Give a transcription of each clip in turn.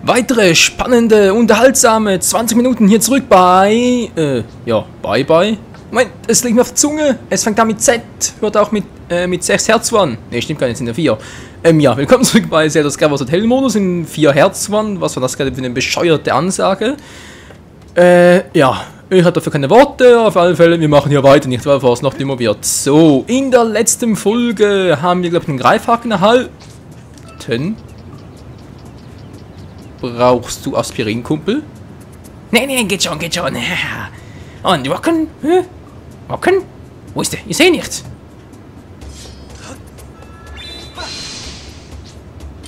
Weitere spannende, unterhaltsame 20 Minuten hier zurück bei... ja, bye. Moment, es liegt mir auf der Zunge. Es fängt an mit Z, hört auch mit 6 Hertz an. Ne, stimmt gar nicht, es sind ja 4. Ja, willkommen zurück bei Zelda Skyward Sword Hotel-Modus in 4 Hertz an. Was war das gerade für eine bescheuerte Ansage? Ja, ich hatte dafür keine Worte. Auf alle Fälle, wir machen hier weiter, nicht wahr, bevor es noch dümmer wird. So, in der letzten Folge haben wir, glaube ich, einen Greifhaken erhalten. Brauchst du Aspirin, Kumpel? Nee, geht schon. Und Rocken? Rocken? Wo ist der? Ich sehe nichts.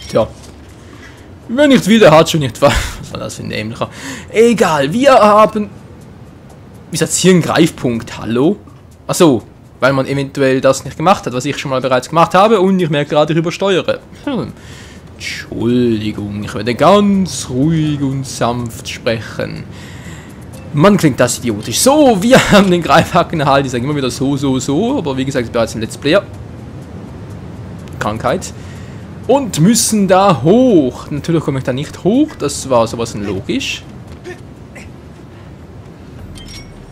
Tja. Wenn nicht wieder hat, schon nicht wahr. Was war das für ein dämlicher? Egal, wir haben... Wie ist das hier ein Greifpunkt? Hallo? Achso, weil man eventuell das nicht gemacht hat, was ich schon mal bereits gemacht habe und ich merke gerade, ich übersteuere. Entschuldigung, ich werde ganz ruhig und sanft sprechen. Mann, klingt das idiotisch. So, wir haben den Greifhaken erhalten. Ich sage immer wieder so. Aber wie gesagt, bereits im Let's Player. Krankheit. Und müssen da hoch. Natürlich komme ich da nicht hoch. Das war sowas von logisch.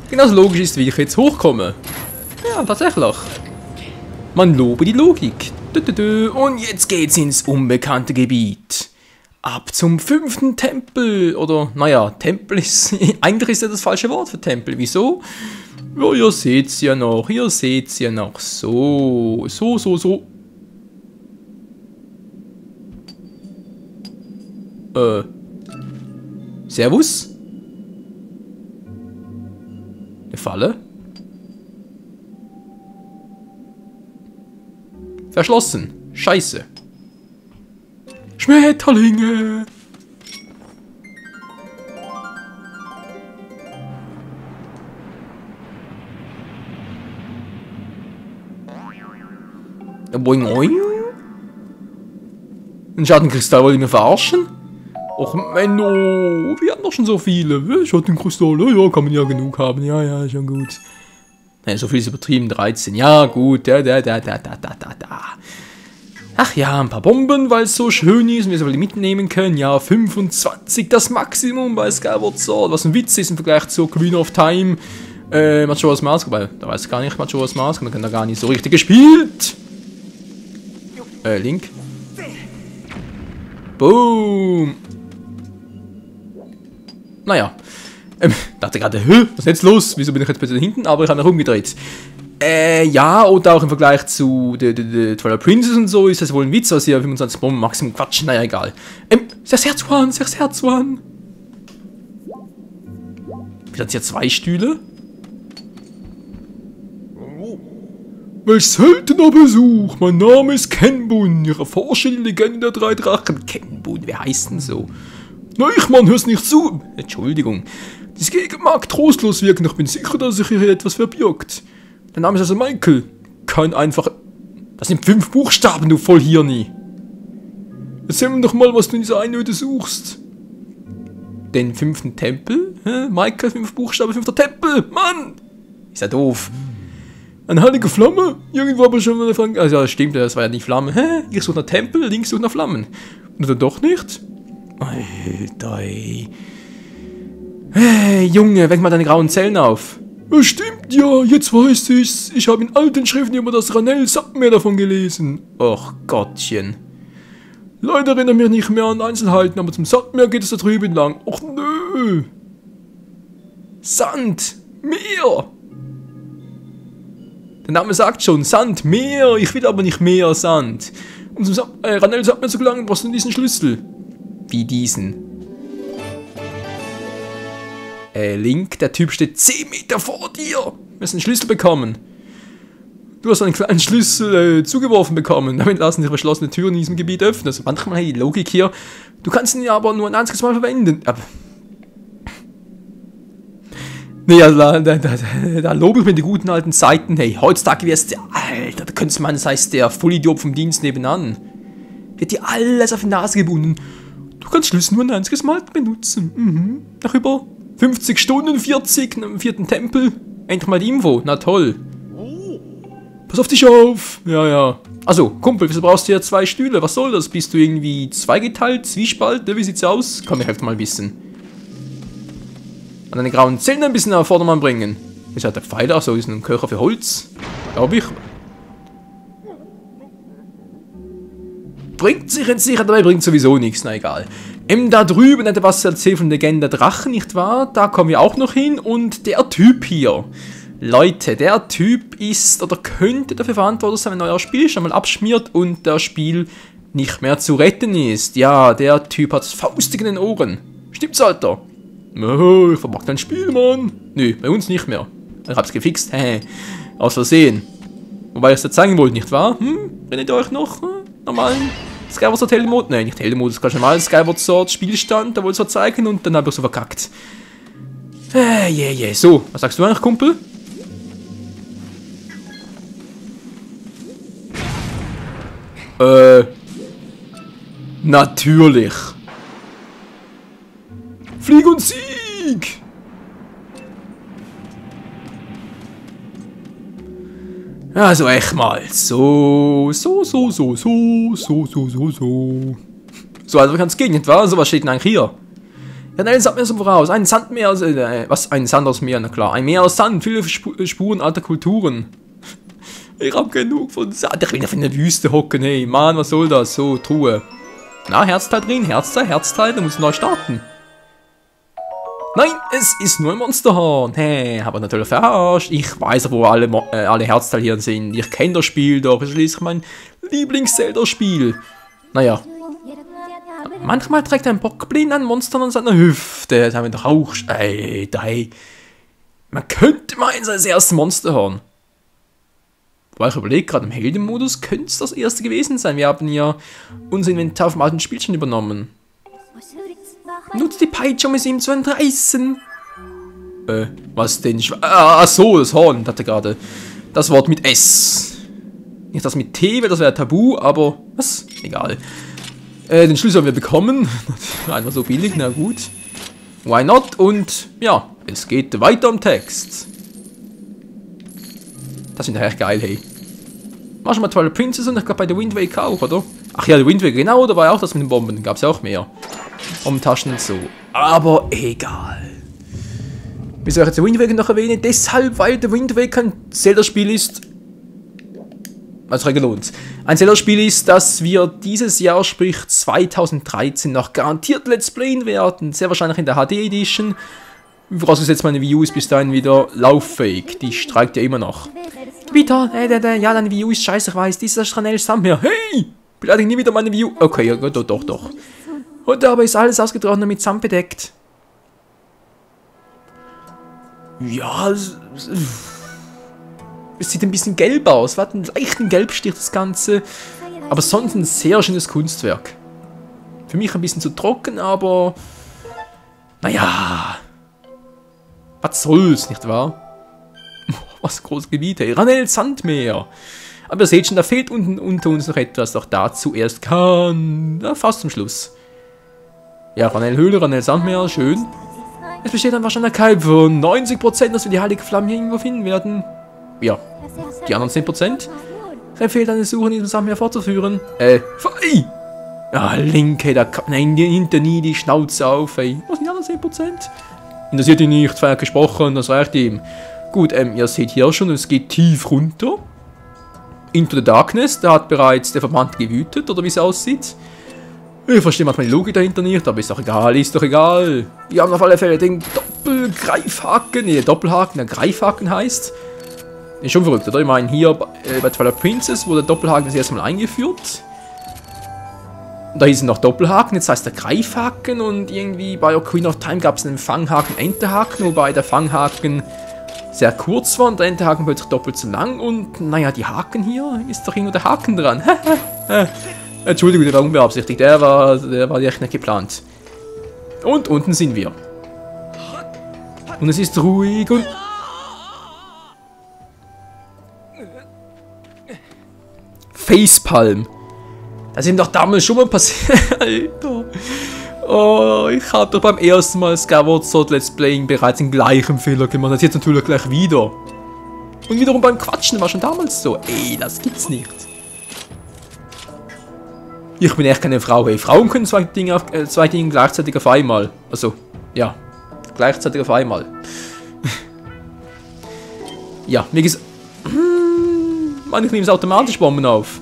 Genauso logisch ist, wie ich jetzt hochkomme. Ja, tatsächlich. Man lobe die Logik. Und jetzt geht's ins unbekannte Gebiet. Ab zum 5. Tempel. Oder, naja, Tempel ist... Eigentlich ist ja das falsche Wort für Tempel. Wieso? Ja, ihr seht's ja noch. So. Servus? Eine Falle? Verschlossen. Scheiße. Schmetterlinge. Boing, boing. Ein Schattenkristall, wollt ihr mich verarschen? Och, Menno, wir hatten doch schon so viele. Schattenkristalle, ja, kann man ja genug haben. Ja, schon gut. Ne, so viel ist übertrieben, 13. Ja, gut, da. Ach ja, ein paar Bomben, weil es so schön ist und wir sie mitnehmen können. Ja, 25, das Maximum bei Skyward Sword. Was ein Witz ist im Vergleich zur Queen of Time, Majora's Mask. Weil, da weiß ich gar nicht, Majora's Mask, und dann kann er gar nicht so richtig gespielt. Link. Boom. Naja. Dachte gerade, was ist jetzt los? Wieso bin ich jetzt plötzlich hinten? Aber ich habe mich umgedreht. Ja, und auch im Vergleich zu der Twilight Princess und so ist das wohl ein Witz, was hier 25 Bomben Maximum Quatsch, naja, egal. 6 Herz One. Wie hat hier 2 Stühle? Welch seltener Besuch, mein Name ist Kenbun, ich erforsche die Legende der 3 Drachen. Kenbun, wer heißt denn so? Na, ich Mann, hör's nicht zu. Entschuldigung. Dies Gegend mag trostlos wirken, ich bin sicher, dass sich hier etwas verbirgt. Der Name ist also Michael. Kein einfacher... Das sind 5 Buchstaben, du Vollhirni. Erzähl mir doch mal, was du in dieser Einöde suchst. Den 5. Tempel? Michael, 5 Buchstaben, 5. Tempel. Mann! Ist ja doof. Eine heilige Flamme? Irgendwo aber schon eine Flamme. Also, ja, stimmt, das war ja nicht Flamme. Ich suche nach Tempel, links suche nach Flammen. Oder doch nicht? Alter, ey. Hey, Junge, weck mal deine grauen Zellen auf. Stimmt, ja, jetzt weiß ich's. Ich habe in alten Schriften über das Ranell Sapmeer davon gelesen. Och, Gottchen. Leider erinnere mich nicht mehr an Einzelheiten, aber zum Sandmeer geht es da drüben entlang. Och, nö. Sand. Meer. Der Name sagt schon, Sand, Meer. Ich will aber nicht mehr Sand. Um zum Ranell Sapmeer zu gelangen, brauchst du diesen Schlüssel. Wie diesen? Link, der Typ steht 10 Meter vor dir. Du hast einen Schlüssel bekommen. Du hast einen kleinen Schlüssel zugeworfen bekommen. Damit lassen sich verschlossene Türen in diesem Gebiet öffnen. Also manchmal die Logik hier. Du kannst ihn ja aber nur ein einziges Mal verwenden. Aber nee, also da lobe ich mir die guten alten Zeiten. Hey, heutzutage wärst du... Alter, da könntest du meinen, das heißt der Vollidiot vom Dienst nebenan. Wird dir alles auf die Nase gebunden. Du kannst Schlüssel nur ein einziges Mal benutzen. Nach über 50 Stunden, 40, im 4. Tempel. Endlich mal die Info. Na toll. Pass auf dich auf. Ja. Also, Kumpel, wieso brauchst du ja 2 Stühle? Was soll das? Bist du irgendwie zweigeteilt, Zwiespalt? Wie sieht's aus? Komm, ich helfe mal ein bisschen. An deine grauen Zähne ein bisschen auf Vordermann bringen. Ist halt der Pfeiler, so ist ein Köcher für Holz. Glaube ich. Bringt sich jetzt sicher, dabei bringt sowieso nichts, na egal. Da drüben hat er was erzählt von Legende der Drachen, nicht wahr? Da kommen wir auch noch hin. Und der Typ hier. Leute, der Typ ist oder könnte dafür verantwortlich sein, wenn euer Spiel schon mal abschmiert und das Spiel nicht mehr zu retten ist. Ja, der Typ hat faustig in den Ohren. Stimmt's, Alter? Oh, ich vermag dein Spiel, Mann. Nö, bei uns nicht mehr. Ich hab's gefixt, aus Versehen. Wobei ich es dir zeigen wollte, nicht wahr? Erinnert ihr euch noch? Normalen Skyward Sword Heldenmodus? Nein, nicht Heldenmodus, ganz normal Skyward Sword Spielstand, da wollte ich es so zeigen und dann habe ich so verkackt. So, was sagst du eigentlich, Kumpel? Natürlich. Flieg und Sieg! Also echt mal. So, also kann es gehen, nicht wahr? So, was steht denn eigentlich hier? Ja, nein, sagt mir so voraus. Ein Sandmeer aus, was? Ein Sand aus Meer, na klar. Ein Meer aus Sand, viele Spuren alter Kulturen. Ich hab genug von Sand. Ich will auf eine Wüste hocken, hey. Mann, was soll das? So, Truhe. Na, Herzteil drin, Herzteil, da muss neu starten. Nein, es ist nur ein Monsterhorn. Aber natürlich verarscht. Ich weiß, wo alle Herzteile hier sind. Ich kenne das Spiel doch. Es ist schließlich mein Lieblings-Zelda-Spiel. Naja. Manchmal trägt ein Bockblin ein Monster an seiner Hüfte. Das haben wir doch auch. Man könnte meinen, sein erstes Monsterhorn. Weil ich überlege, gerade im Heldenmodus könnte es das erste gewesen sein. Wir haben ja unser Inventar vom alten Spiel schon übernommen. Nutzt die Peitsche, um es ihm zu entreißen. Was denn? So, das Horn hatte gerade das Wort mit S. Nicht das mit T, weil das wäre tabu, aber was? Egal. Den Schlüssel haben wir bekommen. Einfach so billig, na gut. Why not? Und ja, es geht weiter im Text. Das sind ja echt geil, hey. Mach schon mal Twilight Princess und ich glaube bei der Wind Waker auch, oder? Ach ja, der Wind Waker, genau, da war ja auch das mit den Bomben. Gab es ja auch mehr. Taschen und so. Aber egal. Wie soll ich jetzt den Wind Waker noch erwähnen? Deshalb, weil der Wind Waker ein Zelda-Spiel ist. Also gelohnt. Ein Zelda-Spiel ist, das wir dieses Jahr, sprich 2013, noch garantiert Let's Playen werden. Sehr wahrscheinlich in der HD Edition. Vorausgesetzt meine Wii U ist bis dahin wieder lauffähig. Die streikt ja immer noch. Peter, ja, deine Wii U ist scheiße, ich weiß. Dieser Chanel Sammer. Hey! Beleidige nie wieder meine Wii U. Okay, ja, doch. Heute aber ist alles ausgetrocknet mit Sand bedeckt. Ja, es sieht ein bisschen gelb aus. Hat einen leichten Gelbstich, das Ganze. Aber sonst ein sehr schönes Kunstwerk. Für mich ein bisschen zu trocken, aber... Naja... Was soll's, nicht wahr? Was ein großes Gebiet, hey. Ranel Sandmeer. Aber ihr seht schon, da fehlt unten unter uns noch etwas. Doch dazu erst kann... Ja, fast zum Schluss. Ja, Ranel Höhle, Ranel Sandmeer, schön. Es besteht eine Wahrscheinlichkeit von 90%, dass wir die heilige Flamme hier irgendwo finden werden. Ja, die anderen 10%. Es empfiehlt eine Suche in diesem Sandmeer fortzuführen. Fei! Ah, Link, hey, da kann man hinter nie die Schnauze auf, ey. Was sind die anderen 10%? Interessiert ihn nicht, zwei hat gesprochen, das reicht ihm. Gut, ihr seht hier schon, es geht tief runter. Into the Darkness, da hat bereits der Verband gewütet, oder wie es aussieht. Ich verstehe manchmal die Logik dahinter nicht, aber ist doch egal, Wir haben auf alle Fälle den Doppelgreifhaken, der Doppelhaken, der Greifhaken heißt. Ist schon verrückt, oder? Ich meine, hier bei Twilight Princess wurde der Doppelhaken das erste Mal eingeführt. Da hieß es noch Doppelhaken, jetzt heißt der Greifhaken und irgendwie bei Ocarina of Time gab es einen Fanghaken, Enterhaken, wobei der Fanghaken sehr kurz war und der Enterhaken plötzlich doppelt so lang und naja, die Haken hier, ist doch irgendwo der Haken dran. Entschuldigung, der war unbeabsichtigt, der war echt nicht geplant. Und unten sind wir. Und es ist ruhig und... Facepalm. Das ist ihm doch damals schon mal passiert, Alter. Oh, ich habe doch beim ersten Mal Skyward Sword Let's Playing bereits den gleichen Fehler gemacht. Das jetzt natürlich gleich wieder. Und wiederum beim Quatschen war schon damals so. Ey, das gibt's nicht. Ich bin echt keine Frau. Hey, Frauen können zwei Dinge gleichzeitig auf einmal. Also, ja. Gleichzeitig auf einmal. Ja, wie gesagt... Mann, ich nehme es automatisch Bomben auf.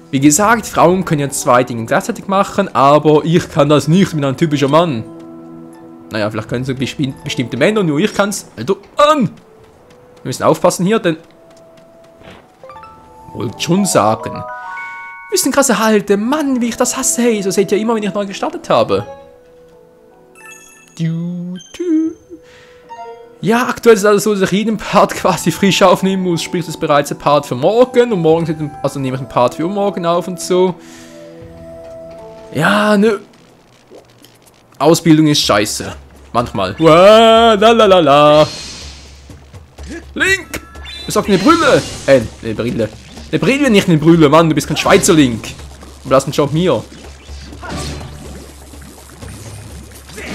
Wie gesagt, Frauen können ja zwei Dinge gleichzeitig machen, aber ich kann das nicht. Ich bin ein typischer Mann. Naja, vielleicht können es bestimmte Männer, nur ich kann es. Alter, an! Wir müssen aufpassen hier, denn... Wollte schon sagen. Wir müssen krasse halten. Mann, wie ich das hasse. Hey, so seht ihr immer, wenn ich neu gestartet habe. Ja, aktuell ist es also so, dass ich jeden Part quasi frisch aufnehmen muss. Sprich, das ist bereits ein Part für morgen. Und morgen, also nehme ich einen Part für morgen auf und so. Ja, ne. Ausbildung ist scheiße. Manchmal. Lalalala. Link! Was sagt eine Brille? Eine Brille. Eine Brille, nicht eine Brille, Mann. Du bist kein Schweizer Link. Aber lass einen Job mir.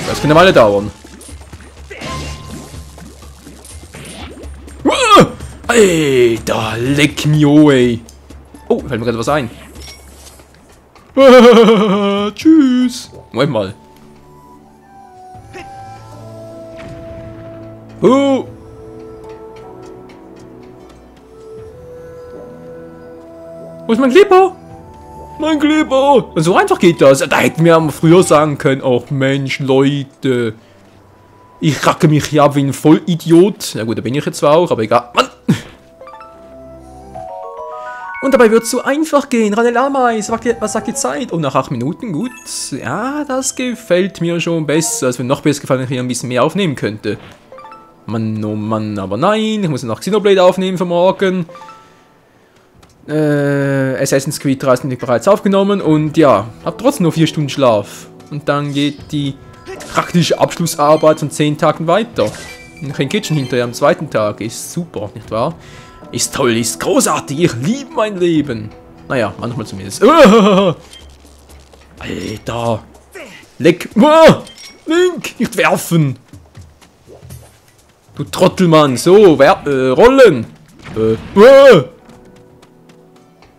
Das kann eine Weile dauern. Alter, leck mir, ey. Oh, fällt mir gerade was ein. Tschüss. Moment mal. Oh. Wo ist mein Clipper? Mein Clipper. Und so einfach geht das. Da hätten wir früher sagen können. Ach Mensch, Leute. Ich racke mich hier ab wie ein Vollidiot. Na gut, da bin ich jetzt zwar auch, aber egal. Mann. Und dabei wird es so einfach gehen. Ranel Ameis, was sagt die Zeit? Oh, nach 8 Minuten, gut. Ja, das gefällt mir schon besser. Es würde noch besser gefallen, wenn ich hier ein bisschen mehr aufnehmen könnte. Mann, oh Mann, aber nein. Ich muss noch Xenoblade aufnehmen für morgen. Assassin's Creed 3 ist bereits aufgenommen. Und ja, hab trotzdem nur 4 Stunden Schlaf. Und dann geht die praktische Abschlussarbeit von 10 Tagen weiter. Und dann geht schon hinterher am 2. Tag. Ist super, nicht wahr? Ist toll, ist großartig, ich liebe mein Leben. Naja, manchmal zumindest. Alter. Leck. Link, nicht werfen. Du Trottelmann, so, rollen.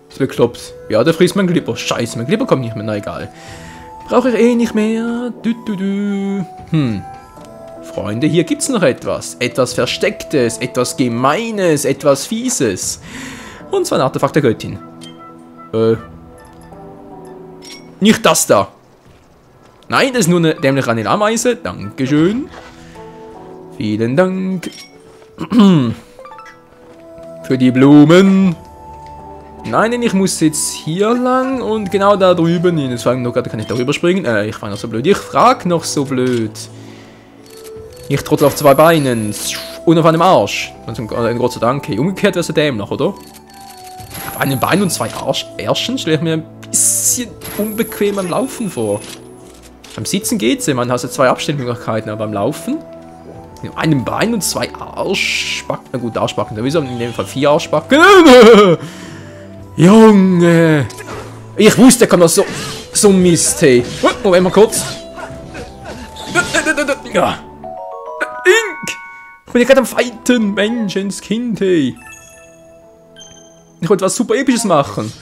Ist bekloppt. Ja, der frisst mein Clipper. Scheiße, mein Clipper kommt nicht mehr, na egal. Brauche ich eh nicht mehr. Freunde, hier gibt's noch etwas. Etwas Verstecktes, etwas Gemeines, etwas Fieses. Und zwar ein Artefakt der Göttin. Nicht das da. Nein, das ist nur eine dämliche Ameise. Dankeschön. Vielen Dank. Für die Blumen. Nein, ich muss jetzt hier lang und genau da drüben hin. Jetzt fange ich noch gerade, kann ich darüber springen? Ich fange noch so blöd. Ich frage noch so blöd. Ich trottel auf 2 Beinen. Und auf einem Arsch. Ein großer Danke. Umgekehrt wäre es dämlich, oder? Auf einem Bein und 2 Ärschen stelle ich mir ein bisschen unbequem beim Laufen vor. Beim Sitzen geht's ja. Man hat ja 2 Abstellmöglichkeiten, aber beim Laufen. Auf einem Bein und 2 Arschbacken. Na gut, Arschbacken sowieso. In dem Fall 4 Arschbacken. Junge. Ich wusste, er kann das so Mist, hey. Moment mal kurz. Ja. Link! Ich bin ja gerade am Fighten, Menschenskind, hey. Ich wollte was super Episches machen.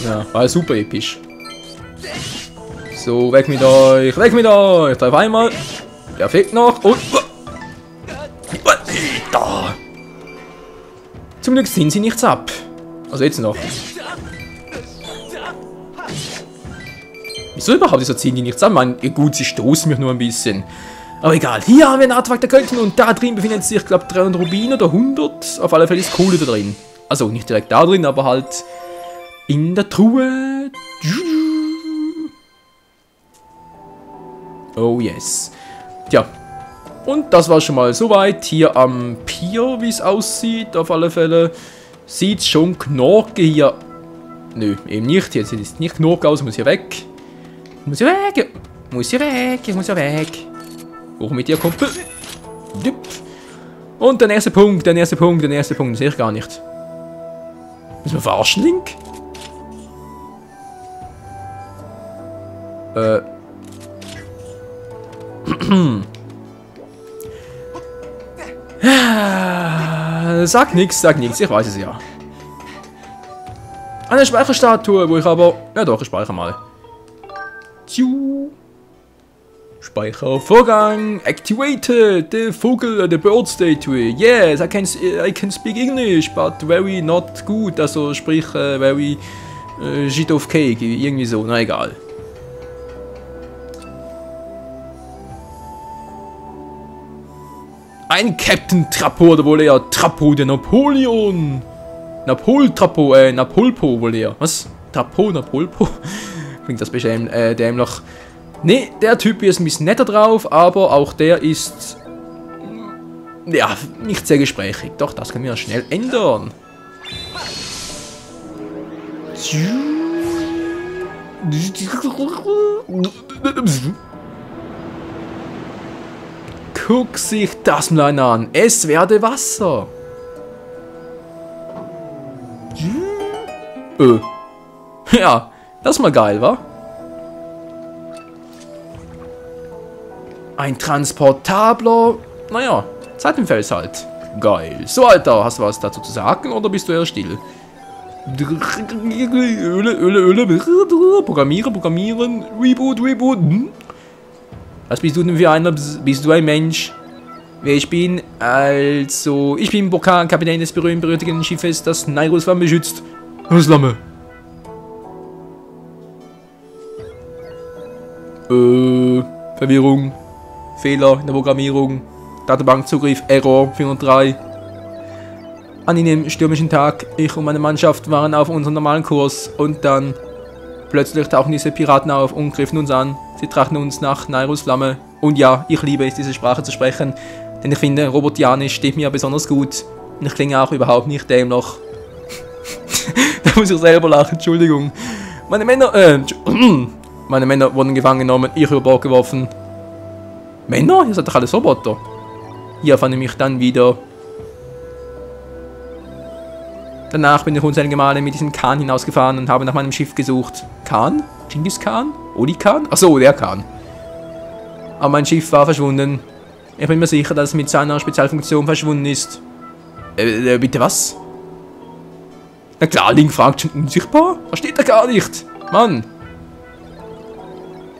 Ja, war super episch. So, weg mit euch, weg mit euch. Da auf einmal. Der fehlt noch. Und. Da. Zum Glück sind sie nichts ab. Also jetzt noch. Wieso überhaupt? Wieso ziehen die nichts an? Man, gut, sie stoßen mich nur ein bisschen. Aber egal. Hier haben wir ein Artefakt der Göttin und da drin befindet sich, ich glaube, 300 Rubine oder 100. Auf alle Fälle ist Kohle da drin. Also nicht direkt da drin, aber halt in der Truhe. Oh yes. Tja. Und das war schon mal soweit. Hier am Pier, wie es aussieht. Auf alle Fälle sieht schon Knorke hier. Nö, eben nicht. Jetzt ist nicht Knorke aus, muss hier weg. Muss hier weg. Muss hier weg. Ich muss hier weg. Hoch mit dir, Kumpel. Und der nächste Punkt, der nächste Punkt, der nächste Punkt. Sehe ich gar nicht. Müssen wir verarschen, Link? Sag nix, ich weiß es ja. Eine Speicherstatue, wo ich aber... Ja doch, ich speichere mal. Tschu. Speichervorgang activated. The Vogel, the bird statue. Yes, I can speak English, but very not good. Also sprich, very shit of cake. Irgendwie so, na egal. Ein Captain Trappo, oder wohl eher Trappo der Napoleon. Napolpo wohl eher. Was? Trappo, Napolpo? Klingt das bestimmt dämlich. Ne, der Typ ist ein bisschen netter drauf, aber auch der ist... Ja, nicht sehr gesprächig. Doch, das können wir schnell ändern. Guck sich das mal an. Es werde Wasser. Ja, das ist mal geil, wa? Ein transportabler, naja, Seitenfels halt. Geil. So, Alter, hast du was dazu zu sagen oder bist du eher still? Programmieren, Reboot. Was bist du denn für einer? Bist du ein Mensch? Wer ich bin? Also, ich bin Bokan, Kapitän des berühmt-berüchtigten Schiffes, das Nairus Flamme schützt. Was Flamme? Verwirrung. Fehler in der Programmierung. Datenbankzugriff, Error 403. An einem stürmischen Tag, ich und meine Mannschaft waren auf unserem normalen Kurs und dann plötzlich tauchen diese Piraten auf und griffen uns an. Sie trachten uns nach Nairus Flamme. Und ja, ich liebe es, diese Sprache zu sprechen, denn ich finde, Robotianisch steht mir besonders gut. Und ich klinge auch überhaupt nicht dämlich. Da muss ich selber lachen, Entschuldigung. Meine Männer wurden gefangen genommen, ich über Bord geworfen. Männer? Ihr seid doch alles Roboter. Hier fand ich mich dann wieder. Danach bin ich unzählige Male mit diesem Khan hinausgefahren und habe nach meinem Schiff gesucht. Khan? Genghis Khan? Oli Khan? Achso, der Khan. Aber mein Schiff war verschwunden. Ich bin mir sicher, dass es mit seiner Spezialfunktion verschwunden ist. Bitte was? Na klar, Link fragt schon unsichtbar? Versteht er gar nicht. Mann.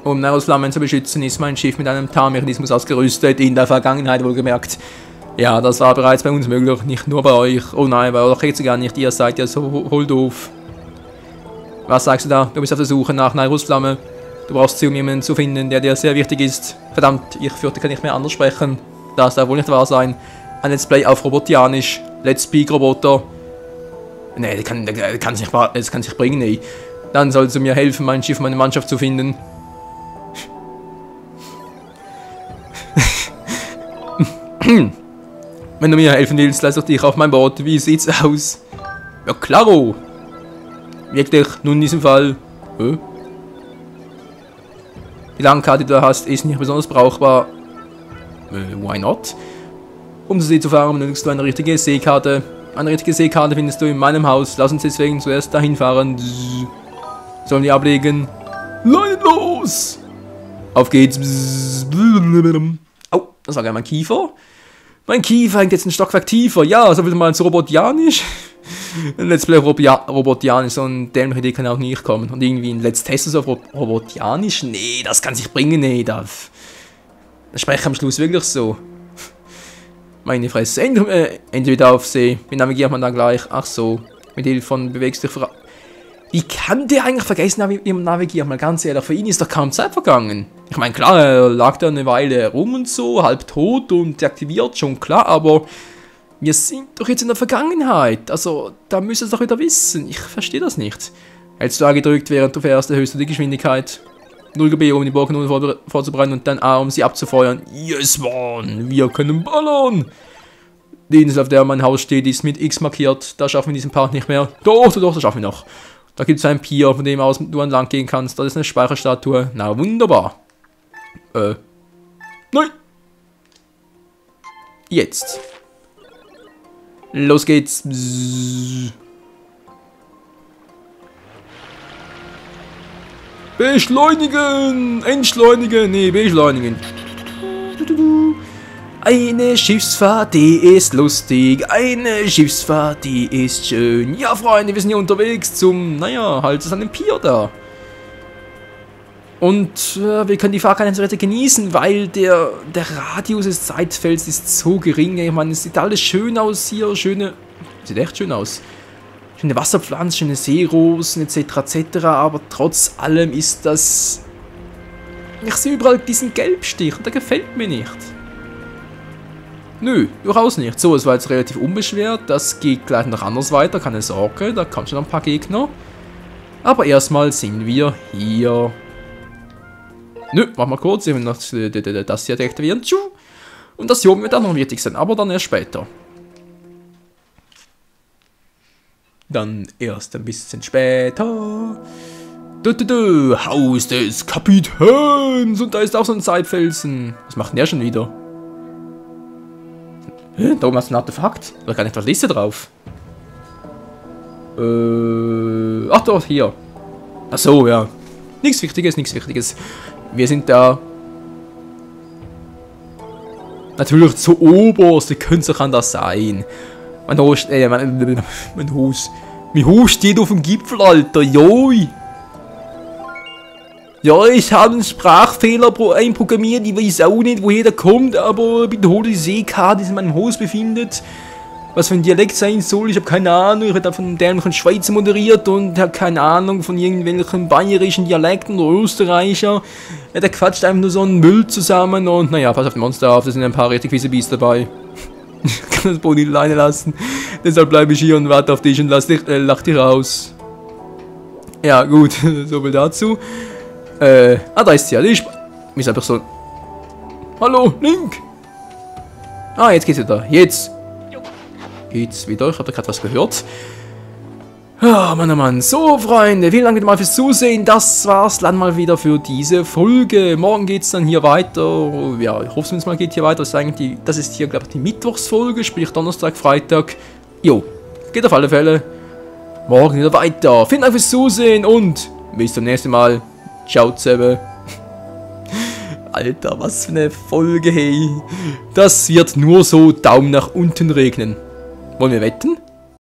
Um Nairus Flammen zu beschützen, ist mein Schiff mit einem Tarnmechanismus ausgerüstet, in der Vergangenheit wohlgemerkt. Ja, das war bereits bei uns möglich, nicht nur bei euch. Oh nein, bei euch geht's gar nicht, ihr seid ja so voll doof. Was sagst du da? Du bist auf der Suche nach Nairus Flamme. Du brauchst sie, um jemanden zu finden, der dir sehr wichtig ist. Verdammt, ich fürchte, kann nicht mehr anders sprechen. Das darf wohl nicht wahr sein. Ein Let's Play auf Robotianisch. Let's Speak Roboter. Nee, das kann sich bringen, nee. Dann sollst du mir helfen, mein Schiff, meine Mannschaft zu finden. Wenn du mir helfen willst, lass doch dich auf mein Boot. Wie sieht's aus? Ja, klaro. Wirklich, nun in diesem Fall. Die Landkarte, die du hast, ist nicht besonders brauchbar. Why not? Um zur See zu fahren, benötigst du eine richtige Seekarte. Eine richtige Seekarte findest du in meinem Haus. Lass uns deswegen zuerst dahin fahren. Sollen wir ablegen? Leine los! Auf geht's. Oh, das war gerade mein Kiefer. Mein Kiefer hängt jetzt ein Stockwerk tiefer. Ja, so wieder mal zu Robotianisch. Ein Let's Play auf Robotianisch, so eine dämliche Idee kann auch nicht kommen. Und irgendwie ein Let's Test auf Robotianisch? Nee, das kann sich bringen, nee. Das spreche ich am Schluss wirklich so. Meine Fresse. Entweder auf See. Wie navigiert man da gleich? Ach so. Mit Hilfe von bewegst dich voran. Wie kann der eigentlich vergessen, wie man navigiert? Mal ganz ehrlich, für ihn ist doch kaum Zeit vergangen. Ich meine, klar, er lag da eine Weile rum und so, halb tot und deaktiviert, schon klar, aber wir sind doch jetzt in der Vergangenheit. Also, da müsst ihr es doch wieder wissen. Ich verstehe das nicht. Hältst du A gedrückt, während du fährst, erhöhst du die Geschwindigkeit. 0GB, um die Bohrkanone vorzubereiten und dann A, um sie abzufeuern. Yes, man, wir können ballern. Die Insel, auf der mein Haus steht, ist mit X markiert. Da schaffen wir diesen Part nicht mehr. Doch, das schaffen wir noch. Da gibt es ein Pier, von dem aus du an Land gehen kannst. Das ist eine Speicherstatue. Na, wunderbar. Nein. Jetzt. Los geht's. Beschleunigen. Entschleunigen. Nee, beschleunigen. Eine Schiffsfahrt, die ist lustig. Eine Schiffsfahrt, die ist schön. Ja, Freunde, wir sind hier unterwegs zum, naja, halt zu einem Pier da. Und wir können die Fahrt gar nicht so richtig genießen, weil der Radius des Zeitfelds ist so gering. Ich meine, es sieht alles schön aus hier. Sieht echt schön aus. Schöne Wasserpflanzen, schöne Seerosen etc. etc. Aber trotz allem ist das... Ich sehe überall diesen Gelbstich und der gefällt mir nicht. Nö, durchaus nicht. So, es war jetzt relativ unbeschwert. Das geht gleich noch anders weiter, keine Sorge. Da kommen schon ein paar Gegner. Aber erstmal sind wir hier. Nö, machen wir kurz. Ich will noch das hier deaktivieren. Und das hier wird dann noch wichtig sein, aber dann erst später. Dann erst ein bisschen später. Haus des Kapitäns. Und da ist auch so ein Zeitfelsen. Was macht denn der schon wieder? Da oben hast du ein Artefakt. Da kann ich was Liste drauf. Ach doch, hier. Ach so, ja. Nichts Wichtiges, nichts Wichtiges. Wir sind da. Natürlich zu oberst. Wie könnte es das sein? Mein Haus steht auf dem Gipfel, Alter. Joi. Ja, ich habe einen Sprachfehler einprogrammiert, ich weiß auch nicht, woher der kommt, aber bitte hol die Seekarte, die sich in meinem Haus befindet. Was für ein Dialekt sein soll, ich habe keine Ahnung, ich werde von dämlichen Schweizer moderiert und habe keine Ahnung von irgendwelchen bayerischen Dialekten oder Österreicher. Ja, der quatscht einfach nur so einen Müll zusammen und naja, pass auf die Monster auf, da sind ein paar richtig fiese Biester dabei. Ich kann das Boot nicht alleine lassen, deshalb bleibe ich hier und warte auf dich und lach dich raus. Ja gut, so viel dazu. Da ist sie ja. Ich ist einfach so. Hallo, Link! Jetzt geht's wieder. Jetzt geht's wieder. Ich habe da gerade was gehört. Ah, Mann, oh Mann. So, Freunde, vielen Dank wieder mal fürs Zusehen. Das war's dann mal wieder für diese Folge. Morgen geht's dann hier weiter. Ja, ich hoffe zumindest mal geht hier weiter. Das ist hier, glaube ich, die Mittwochsfolge, sprich Donnerstag, Freitag. Jo, geht auf alle Fälle. Morgen wieder weiter. Vielen Dank fürs Zusehen und bis zum nächsten Mal. Ciao zusammen. Alter, was für eine Folge, hey. Das wird nur so Daumen nach unten regnen. Wollen wir wetten?